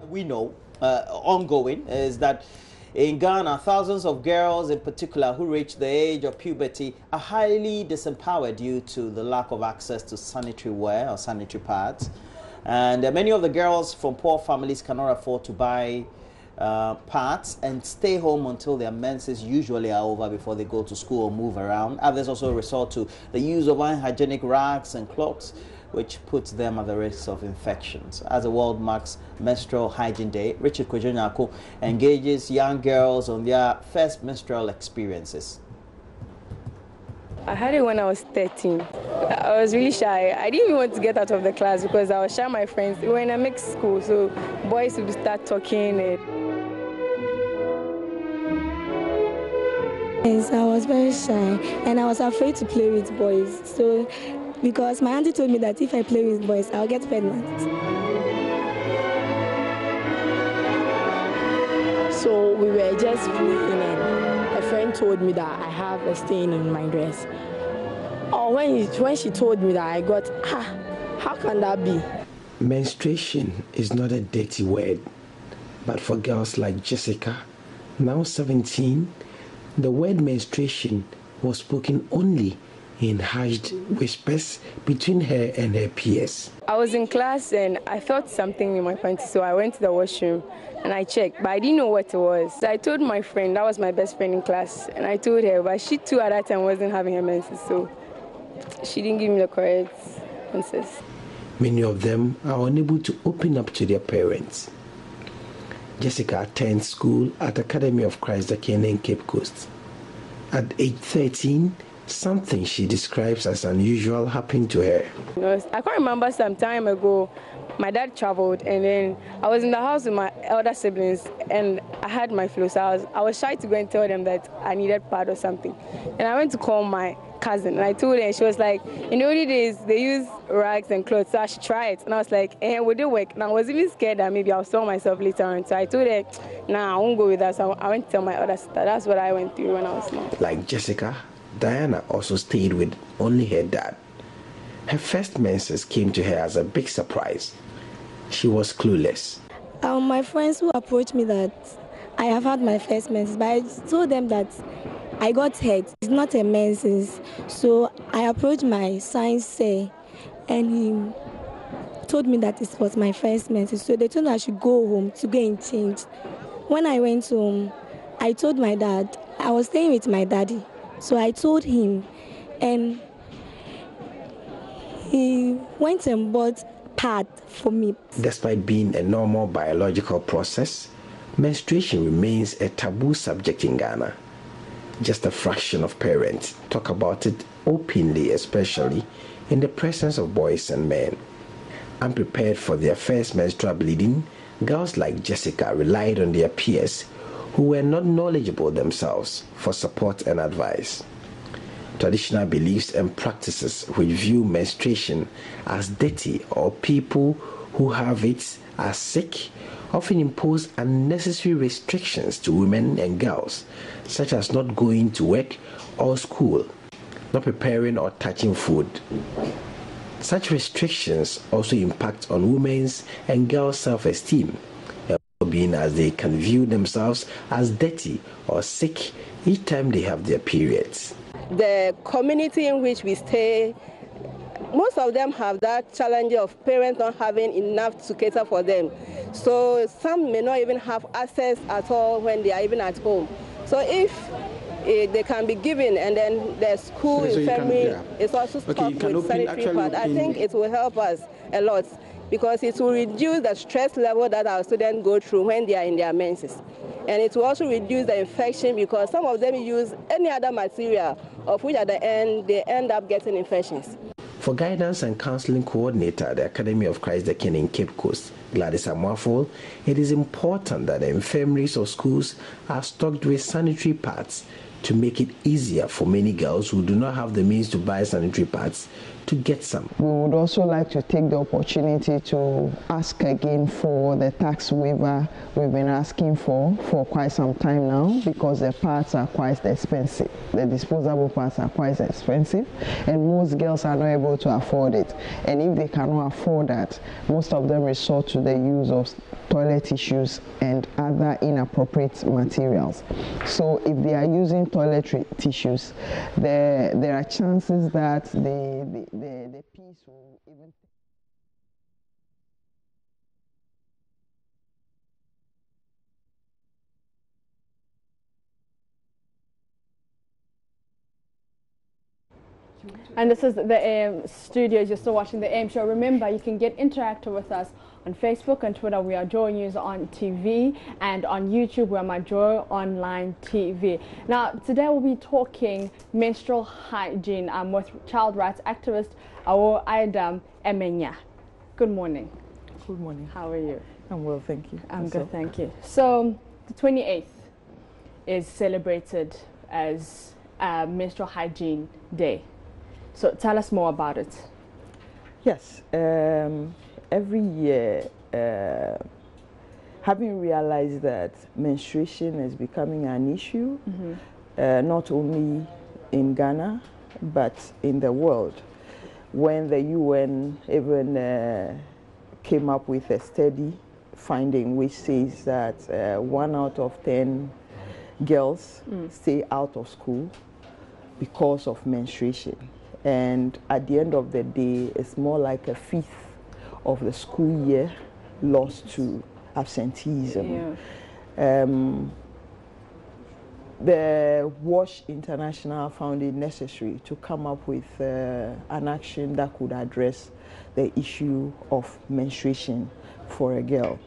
we know ongoing is that in Ghana, thousands of girls in particular who reach the age of puberty are highly disempowered due to the lack of access to sanitary wear or sanitary pads. And many of the girls from poor families cannot afford to buy pads and stay home until their menses usually are over before they go to school or move around. Others also resort to the use of unhygienic rags and cloths, which puts them at the risk of infections. As the world marks Menstrual Hygiene Day, Richard Kojonyako engages young girls on their first menstrual experiences. I had it when I was 13. I was really shy. I didn't even want to get out of the class because I was shy. My friends, we were in a mixed school, so boys would start talking. Yes, I was very shy and I was afraid to play with boys. So, because my auntie told me that if I play with boys, I'll get pregnant. So we were just playing and a friend told me that I have a stain on my dress. Or when she told me that, I got, how can that be? Menstruation is not a dirty word, but for girls like Jessica, now 17, the word menstruation was spoken only in hushed whispers between her and her peers. I was in class and I felt something in my panty, so I went to the washroom and I checked, but I didn't know what it was. So I told my friend, that was my best friend in class, and I told her, but she too at that time wasn't having her menses, so she didn't give me the correct answers. Many of them are unable to open up to their parents. Jessica attends school at Academy of Christ the King in Cape Coast. At age 13, something she describes as unusual happened to her. I can't remember some time ago, my dad traveled and then I was in the house with my elder siblings and I had my flu, so I was shy to go and tell them that I needed pad or something. And I went to call my cousin and I told her and she was like, in the early days they use rags and clothes, so I should try it. And I was like, would it work? And I was even scared that maybe I'll sell myself later on. So I told her, nah, I won't go with that. So I went to tell my other sister. That's what I went through when I was small. Like Jessica, Diana also stayed with only her dad. Her first menses came to her as a big surprise. She was clueless. My friends who approached me that I have had my first menses, but I told them that I got hurt. It's not a menses. So I approached my science sir and he told me that it was my first menses. So they told me I should go home to go and change. When I went home, I told my dad, I was staying with my daddy. So I told him and he went and bought pad for me. Despite being a normal biological process, menstruation remains a taboo subject in Ghana. Just a fraction of parents talk about it openly, especially in the presence of boys and men. Unprepared for their first menstrual bleeding, girls like Jessica relied on their peers who were not knowledgeable themselves for support and advice. Traditional beliefs and practices which view menstruation as dirty or people who have it as sick often impose unnecessary restrictions to women and girls, such as not going to work or school, not preparing or touching food. Such restrictions also impact on women's and girls' self-esteem, being as they can view themselves as dirty or sick each time they have their periods. The community in which we stay, most of them have that challenge of parents not having enough to cater for them. So some may not even have access at all when they are even at home. So if they can be given and then the school infirmary is also stocked with sanitary pads, I think it will help us a lot because it will reduce the stress level that our students go through when they are in their menses. And it will also reduce the infection because some of them use any other material of which at the end they end up getting infections. For guidance and counseling coordinator at the Academy of Christ the King in Cape Coast, Gladys Amwafo, it is important that the infirmaries or schools are stocked with sanitary pads to make it easier for many girls who do not have the means to buy sanitary pads to get some. We would also like to take the opportunity to ask again for the tax waiver we've been asking for quite some time now, because the parts are quite expensive. The disposable parts are quite expensive, and most girls are not able to afford it. And if they cannot afford that, most of them resort to the use of toilet tissues and other inappropriate materials. So if they are using toiletry tissues, there are chances that the piece will even... And this is the AM Studios. You're still watching the AM Show. Remember, you can get interactive with us on Facebook and Twitter. We are JoyNews on TV, and on YouTube we are My Joy Online TV. Now, today we'll be talking menstrual hygiene with child rights activist Awo Aidam Emenya. Good morning. Good morning. How are you? I'm well, thank you. I'm good, thank you. So, the 28th is celebrated as Menstrual Hygiene Day. So tell us more about it. Yes, every year, having realized that menstruation is becoming an issue, not only in Ghana, but in the world, when the UN even came up with a study finding which says that 1 out of 10 girls stay out of school because of menstruation. And at the end of the day, it's more like a fifth of the school year lost to absenteeism. Yeah. The WASH International found it necessary to come up with an action that could address the issue of menstruation for a girl.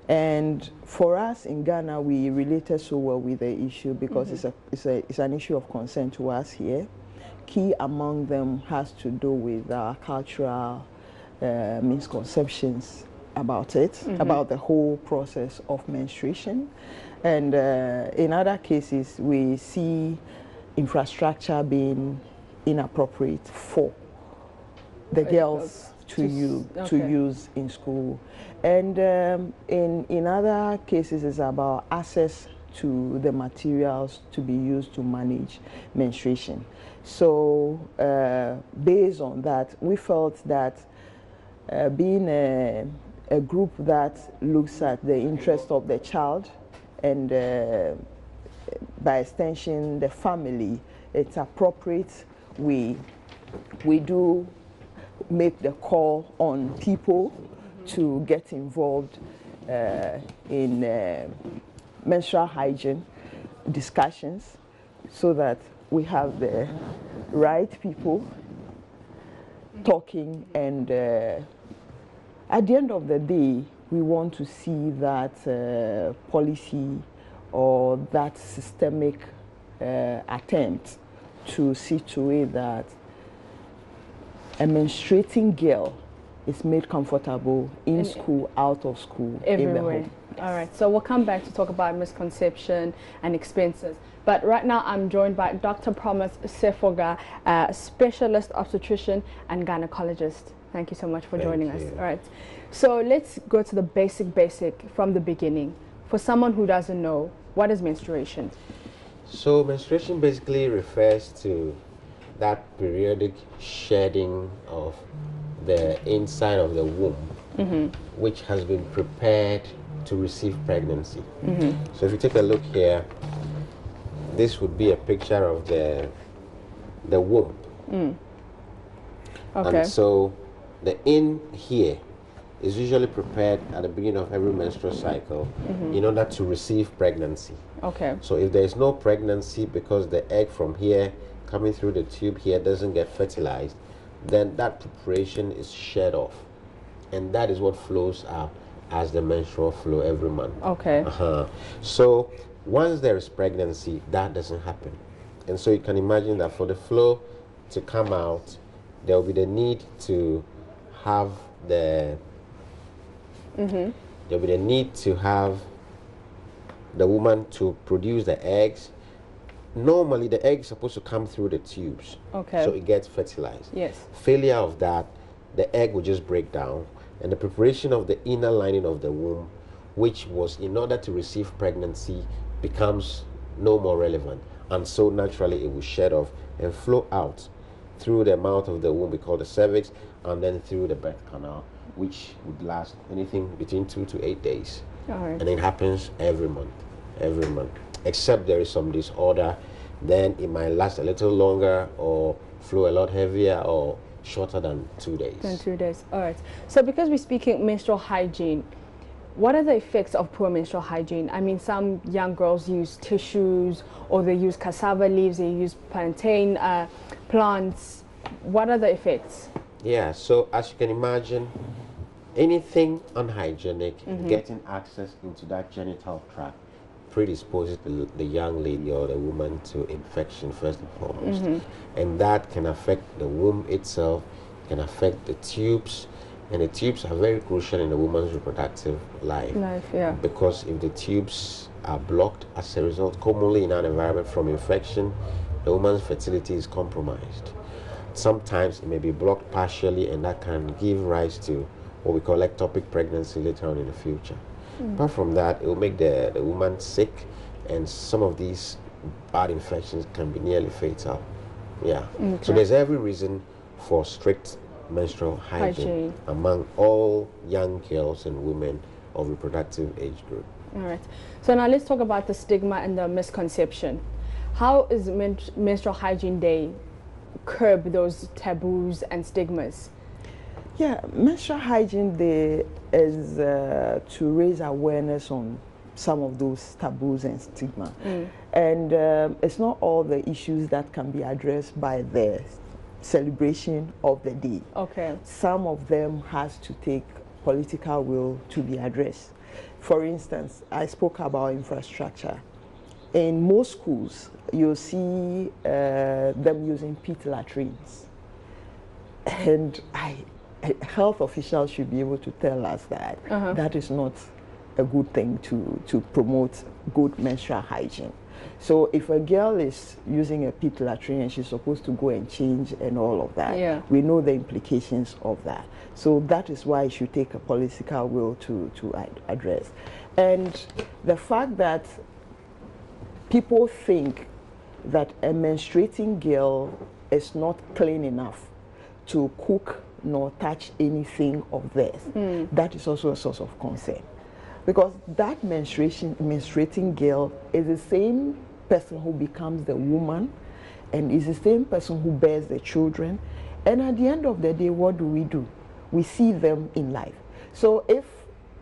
And for us in Ghana, we related so well with the issue because it's an issue of concern to us here. Key among them has to do with our cultural misconceptions about it, about the whole process of menstruation. And in other cases, we see infrastructure being inappropriate for the girls to use in school. And in other cases, it's about access to the materials to be used to manage menstruation. So based on that, we felt that being a group that looks at the interest of the child and by extension the family, it's appropriate we do make the call on people to get involved in menstrual hygiene discussions so that we have the right people talking, and at the end of the day, we want to see that policy or that systemic attempt to see to it that a menstruating girl is made comfortable in school, out of school, everywhere. In the home. All right, so we'll come back to talk about misconception and expenses. But right now I'm joined by Dr. Promise Sefoga, specialist obstetrician and gynecologist. Thank you so much for joining us. All right, so let's go to the basic from the beginning. For someone who doesn't know, what is menstruation? So menstruation basically refers to that periodic shedding of the inside of the womb, which has been prepared to receive pregnancy. So if you take a look here, this would be a picture of the womb. Okay. And so the in here is usually prepared at the beginning of every menstrual cycle in order to receive pregnancy. Okay. So if there is no pregnancy because the egg from here coming through the tube here doesn't get fertilized, then that preparation is shed off, and that is what flows out as the menstrual flow every month. Okay. So once there is pregnancy, that doesn't happen, and so you can imagine that for the flow to come out, there will be the need to have the there will be the need to have the woman to produce the eggs, normally the egg is supposed to come through the tubes. Okay. So it gets fertilized. Yes. Failure of that, the egg will just break down, and the preparation of the inner lining of the womb, which was in order to receive pregnancy, becomes no more relevant. And so naturally it will shed off and flow out through the mouth of the womb, we call the cervix, and then through the birth canal, which would last anything between 2 to 8 days. All right. And it happens every month. Except there is some disorder, then it might last a little longer or flow a lot heavier or shorter than 2 days. All right. So because we're speaking menstrual hygiene, what are the effects of poor menstrual hygiene? I mean, some young girls use tissues, or they use cassava leaves, they use plantain plants. What are the effects? Yeah, so as you can imagine, anything unhygienic, getting access into that genital tract predisposes the young lady or the woman to infection first and foremost. And that can affect the womb itself, can affect the tubes, and the tubes are very crucial in the woman's reproductive life. Because if the tubes are blocked as a result, commonly in an environment from infection, the woman's fertility is compromised. Sometimes it may be blocked partially, and that can give rise to what we call ectopic pregnancy later on in the future. Apart from that, it will make the woman sick, and some of these bad infections can be nearly fatal. So there's every reason for strict menstrual hygiene among all young girls and women of reproductive age group. All right. So now let's talk about the stigma and the misconception. How is Menstrual Hygiene Day curb those taboos and stigmas? Yeah, Menstrual Hygiene Day is to raise awareness on some of those taboos and stigma. And it's not all the issues that can be addressed by the celebration of the day. Some of them has to take political will to be addressed. For instance, I spoke about infrastructure. In most schools, you'll see them using pit latrines. And health officials should be able to tell us that that is not a good thing to promote good menstrual hygiene. So if a girl is using a pit latrine and she's supposed to go and change and all of that, we know the implications of that. So that is why it should take a political will to address. And the fact that people think that a menstruating girl is not clean enough to cook nor touch anything of theirs, that is also a source of concern. Because that menstruating girl is the same person who becomes the woman, and is the same person who bears the children. And at the end of the day, what do? We see them in life. So if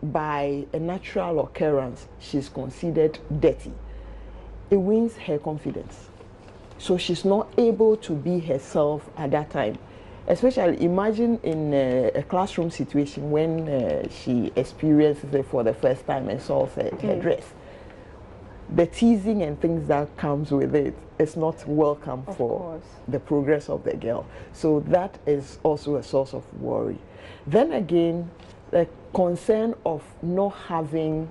by a natural occurrence she's considered dirty, it wins her confidence. So she's not able to be herself at that time. Especially imagine in a classroom situation when she experiences it for the first time and saw her dress. The teasing and things that comes with it is not welcome for the progress of the girl. So that is also a source of worry. Then again, the concern of not having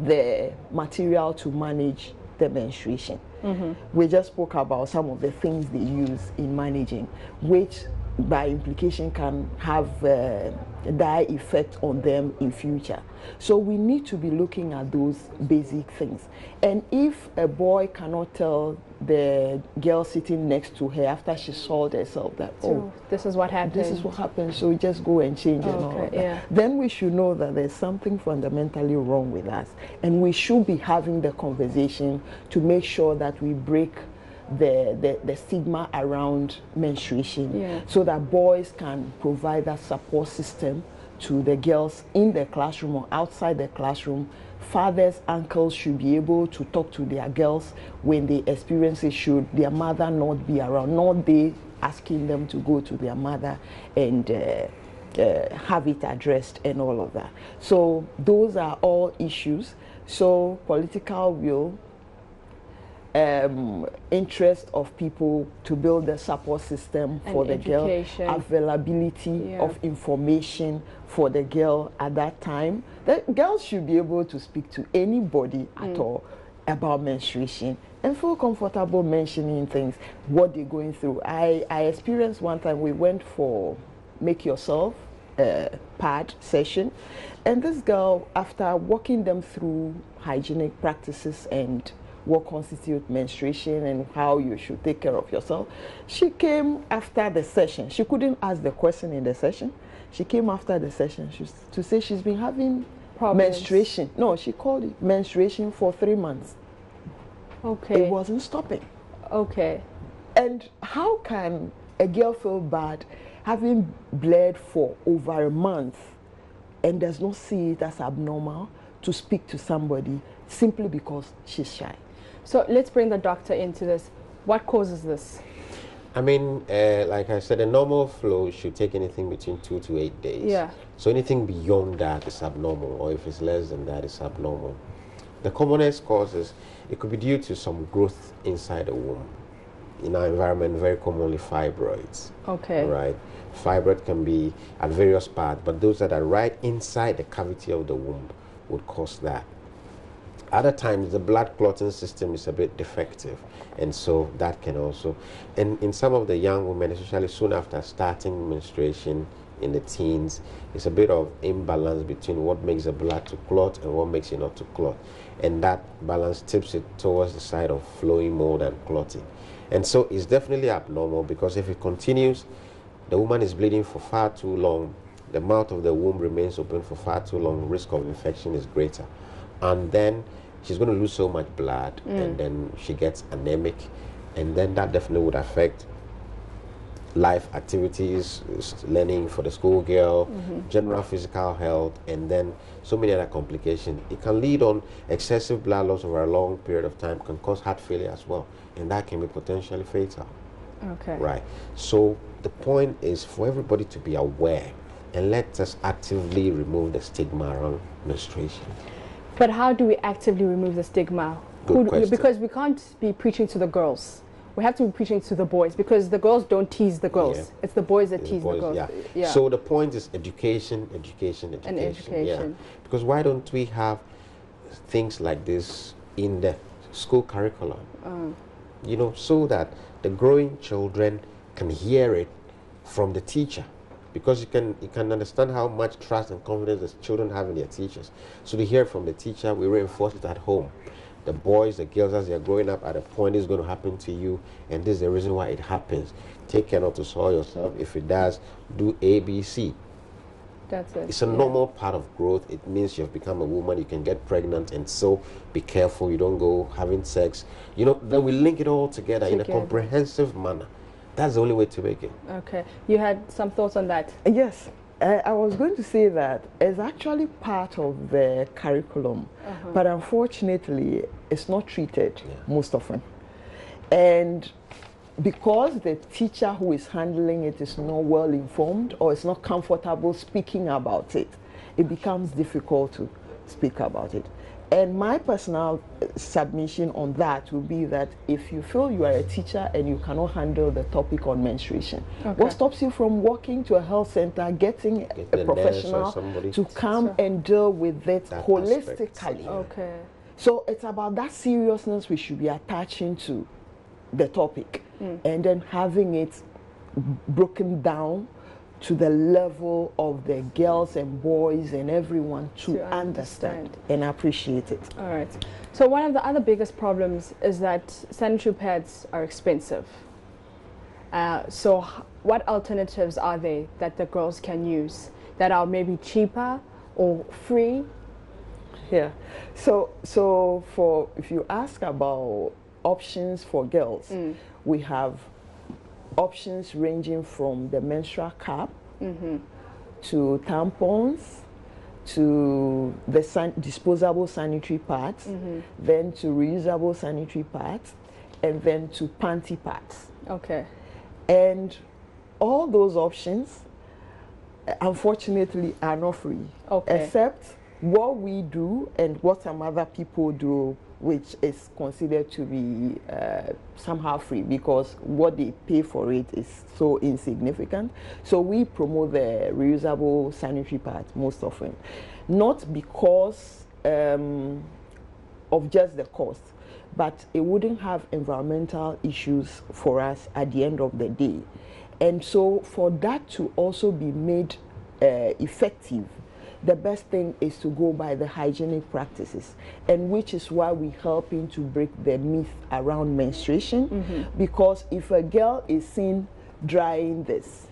the material to manage the menstruation. We just spoke about some of the things they use in managing, which by implication can have a dire effect on them in future. So we need to be looking at those basic things. And if a boy cannot tell the girl sitting next to her after she soiled herself that, oh, this is what happened. This is what happened, so we just go and change and all of that. Then we should know that there's something fundamentally wrong with us. And we should be having the conversation to make sure that we break the stigma around menstruation, so that boys can provide that support system to the girls in the classroom or outside the classroom. Fathers, uncles should be able to talk to their girls when they experience it, should their mother not be around, not they asking them to go to their mother and have it addressed and all of that. So those are all issues. So political will, interest of people to build a support system for the girl, availability of information for the girl at that time. The girls should be able to speak to anybody at all about menstruation and feel comfortable mentioning things, what they're going through. I experienced one time, we went for Make Yourself pad session, and this girl, after walking them through hygienic practices and what constitutes menstruation and how you should take care of yourself, she came after the session. She couldn't ask the question in the session. She came after the session to say she's been having menstruation. No, she called it menstruation for 3 months. Okay. It wasn't stopping. Okay. And how can a girl feel bad having bled for over a month and does not see it as abnormal to speak to somebody simply because she's shy? So let's bring the doctor into this. What causes this? I mean, like I said, a normal flow should take anything between 2 to 8 days. Yeah. So anything beyond that is abnormal, or if it's less than that, it's abnormal. The commonest causes, it could be due to some growth inside the womb. In our environment, very commonly fibroids. Okay. Right. Fibroid can be at various parts, but those that are right inside the cavity of the womb would cause that. Other times, the blood clotting system is a bit defective, and so that can also. And in some of the young women, especially soon after starting menstruation in the teens, it's a bit of imbalance between what makes the blood to clot and what makes it not to clot. And that balance tips it towards the side of flowing more than clotting. And so it's definitely abnormal, because if it continues, the woman is bleeding for far too long, the mouth of the womb remains open for far too long, risk of infection is greater. And then she's going to lose so much blood, and then she gets anemic, and then that definitely would affect life activities, learning for the schoolgirl, general physical health, and then so many other complications. It can lead on excessive blood loss over a long period of time, can cause heart failure as well, and that can be potentially fatal. Okay. Right. So the point is for everybody to be aware, and let us actively remove the stigma around menstruation. But how do we actively remove the stigma? Good question. Because we can't be preaching to the girls. We have to be preaching to the boys, because the girls don't tease the girls. Yeah. It's the boys that tease the girls. Yeah. Yeah. So the point is education, education, education. And education. Yeah. Because why don't we have things like this in the school curriculum? You know, so that the growing children can hear it from the teacher. Because you can understand how much trust and confidence the children have in their teachers. So they hear it from the teacher, we reinforce it at home. The boys, the girls, as they're growing up, at a point is going to happen to you, and this is the reason why it happens. Take care not to soil yourself. If it does, do A, B, C. That's it. It's a normal part of growth. It means you've become a woman, you can get pregnant, and so be careful you don't go having sex. You know, then we link it all together in a comprehensive manner. That's the only way to make it. Okay. You had some thoughts on that? Yes. I was going to say that it's actually part of the curriculum, but unfortunately, it's not treated most often. And because the teacher who is handling it is not well informed or is not comfortable speaking about it, it becomes difficult to speak about it. And my personal submission on that would be that if you feel you are a teacher and you cannot handle the topic on menstruation, what stops you from walking to a health center, getting a professional to come and deal with it holistically? Okay. So it's about that seriousness we should be attaching to the topic, and then having it broken down to the level of the girls and boys and everyone to understand and appreciate it. All right. So one of the other biggest problems is that sanitary pads are expensive. So what alternatives are there that the girls can use that are maybe cheaper or free? Yeah. So for if you ask about options for girls, we have options ranging from the menstrual cup to tampons, to the disposable sanitary pads, then to reusable sanitary pads, and then to panty pads. Okay. And all those options, unfortunately, are not free. Okay. Except what we do and what some other people do, which is considered to be somehow free, because what they pay for it is so insignificant. So we promote the reusable sanitary pads most often, not because of just the cost, but it wouldn't have environmental issues for us at the end of the day. And so for that to also be made effective, the best thing is to go by the hygienic practices, and which is why we're helping to break the myth around menstruation, because if a girl is seen drying this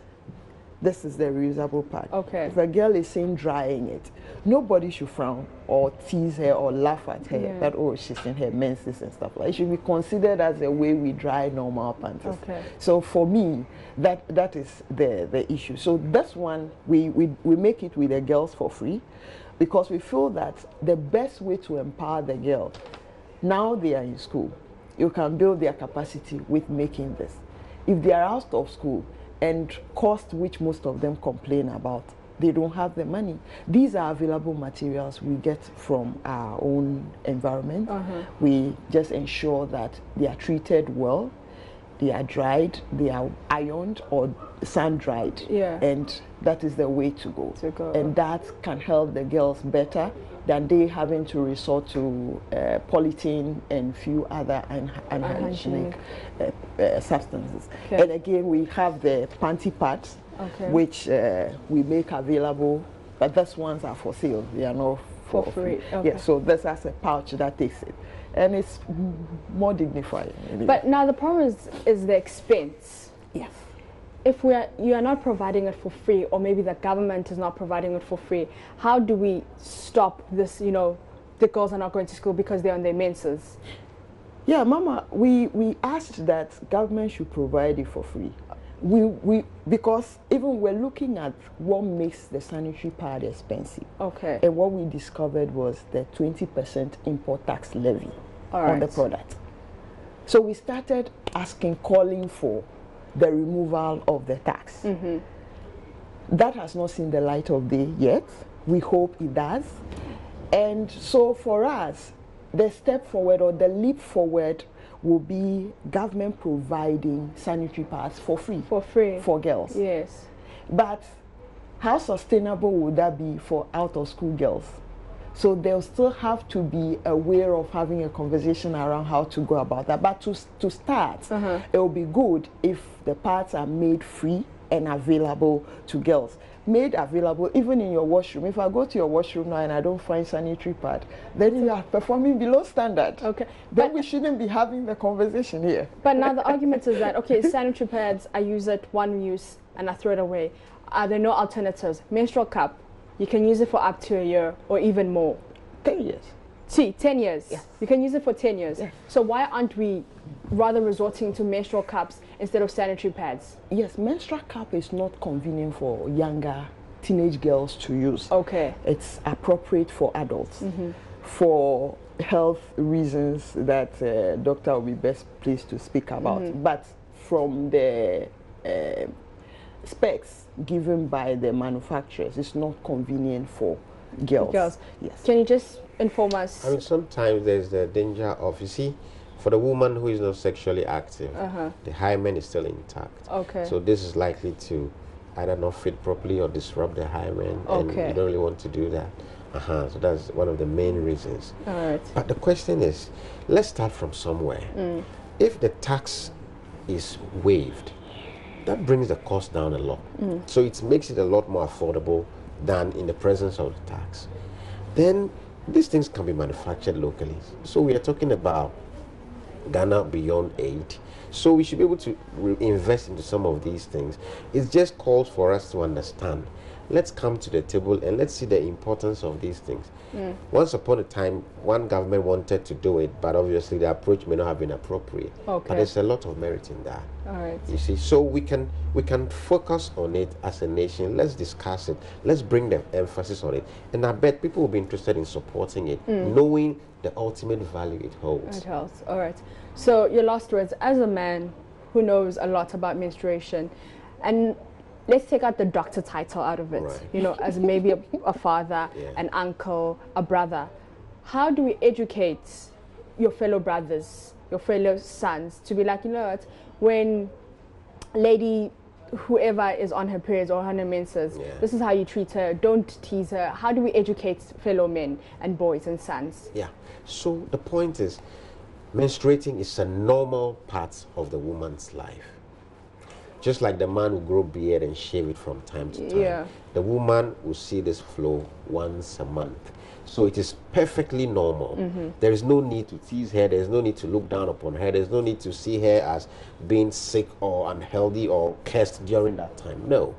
is the reusable part. Okay. If a girl is seen drying it, nobody should frown or tease her or laugh at her that, oh, she's in her menses and stuff. Like, it should be considered as a way we dry normal panties. Okay. So for me, that is the issue. So this one, we make it with the girls for free, because we feel that the best way to empower the girl, now they are in school, you can build their capacity with making this. If they are out of school, and cost, which most of them complain about, they don't have the money. These are available materials we get from our own environment. We just ensure that they are treated well, they are dried, they are ironed or sun-dried, and that is the way to go. And that can help the girls better than they having to resort to polythene and few other unhygienic substances. And again, we have the panty pads, which we make available, but those ones are for sale. They are not for free. Yeah, so this has a pouch that takes it, and it's more dignified. Anyway. But now the problem is the expense. Yes. If you are not providing it for free, or maybe the government is not providing it for free, how do we stop this, the girls are not going to school because they're on their menses? Yeah, Mama, we asked that government should provide it for free. Because even we're looking at what makes the sanitary pad expensive. Okay. And what we discovered was the 20% import tax levy on the product. So we started calling for the removal of the tax. That has not seen the light of day yet. We hope it does. And so for us, the step forward or the leap forward will be government providing sanitary pads for free. For free. For girls. Yes. But how sustainable would that be for out-of-school girls? So there'll still have to be a way of having a conversation around how to go about that. But to start, it will be good if the pads are made free and available to girls. Made available even in your washroom. If I go to your washroom now and I don't find sanitary pad, then you are performing below standard. Okay. Then we shouldn't be having the conversation here. But now the argument is that, okay, sanitary pads, I use it one use and I throw it away. Are there no alternatives? Menstrual cup, you can use it for up to a year or even more. 10 years. See, 10 years. Yes. You can use it for 10 years. Yes. So why aren't we rather resorting to menstrual cups instead of sanitary pads? Yes, menstrual cup is not convenient for younger teenage girls to use. Okay. It's appropriate for adults. For health reasons that doctor will be best pleased to speak about. But from the specs given by the manufacturers, it's not convenient for girls. Yes. Can you just inform us? I mean, sometimes there's the danger of, you see, for the woman who is not sexually active, the hymen is still intact. Okay. So this is likely to either not fit properly or disrupt the hymen, and you don't really want to do that. So that's one of the main reasons. All right. But the question is, let's start from somewhere. If the tax is waived, that brings the cost down a lot. So it makes it a lot more affordable than in the presence of the tax. Then these things can be manufactured locally. So we are talking about Ghana Beyond Aid. So we should be able to invest into some of these things. It just calls for us to understand. Let's come to the table and let's see the importance of these things. Once upon a time, one government wanted to do it, but obviously the approach may not have been appropriate. But there's a lot of merit in that. All right. You see, so we can focus on it as a nation. Let's discuss it. Let's bring the emphasis on it. And I bet people will be interested in supporting it, knowing the ultimate value it holds. It holds. All right. So your last words, as a man who knows a lot about menstruation, and let's take out the doctor title out of it, as maybe a father, an uncle, a brother. How do we educate your fellow brothers, your fellow sons, to be like, you know what, when lady whoever is on her periods or on her menses, this is how you treat her, don't tease her. How do we educate fellow men and boys and sons? Yeah, so the point is, menstruating is a normal part of the woman's life. Just like the man will grow beard and shave it from time to time, the woman will see this flow once a month. So it is perfectly normal. There is no need to tease her, there is no need to look down upon her, there is no need to see her as being sick or unhealthy or cursed during that time. No.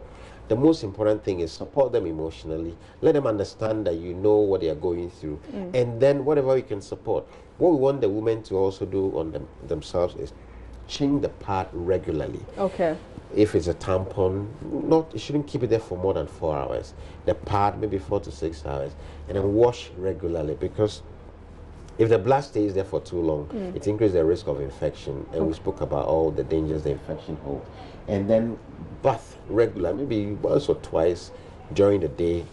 The most important thing is support them emotionally, let them understand that you know what they are going through, and then whatever you can support. What we want the women to also do on themselves is change the pad regularly. Okay. If it's a tampon, you shouldn't keep it there for more than 4 hours. The pad, maybe 4 to 6 hours, and then wash regularly, because if the blood stays there for too long, it increases the risk of infection, and we spoke about all the dangers the infection holds. And then bath regularly, maybe once or twice during the day,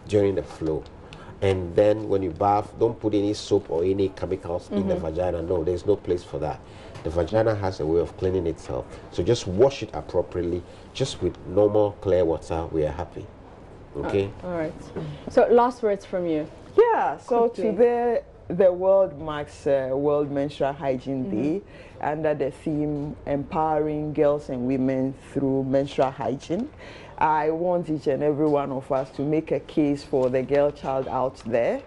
during the flow. And then when you bath, don't put any soap or any chemicals in the vagina. No, there's no place for that. The vagina has a way of cleaning itself. So just wash it appropriately, just with normal clear water. We are happy. Okay? All right. So last words from you. Yeah, so today the world marks World Menstrual Hygiene Day under the theme Empowering Girls and Women Through Menstrual Hygiene. I want each and every one of us to make a case for the girl child out there.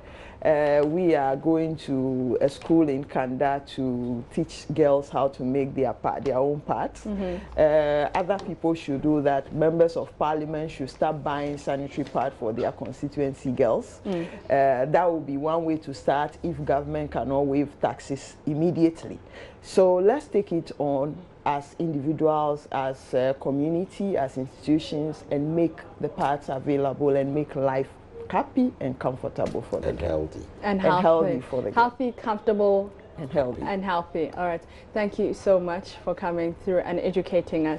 We are going to a school in Kanda to teach girls how to make their own pads. Other people should do that. Members of parliament should start buying sanitary pads for their constituency girls. That would be one way to start if government cannot waive taxes immediately. So let's take it on as individuals, as a community, as institutions, and make the pads available and make life happy and comfortable for them. And healthy. And healthy for the healthy, comfortable, and healthy. And healthy. All right. Thank you so much for coming through and educating us.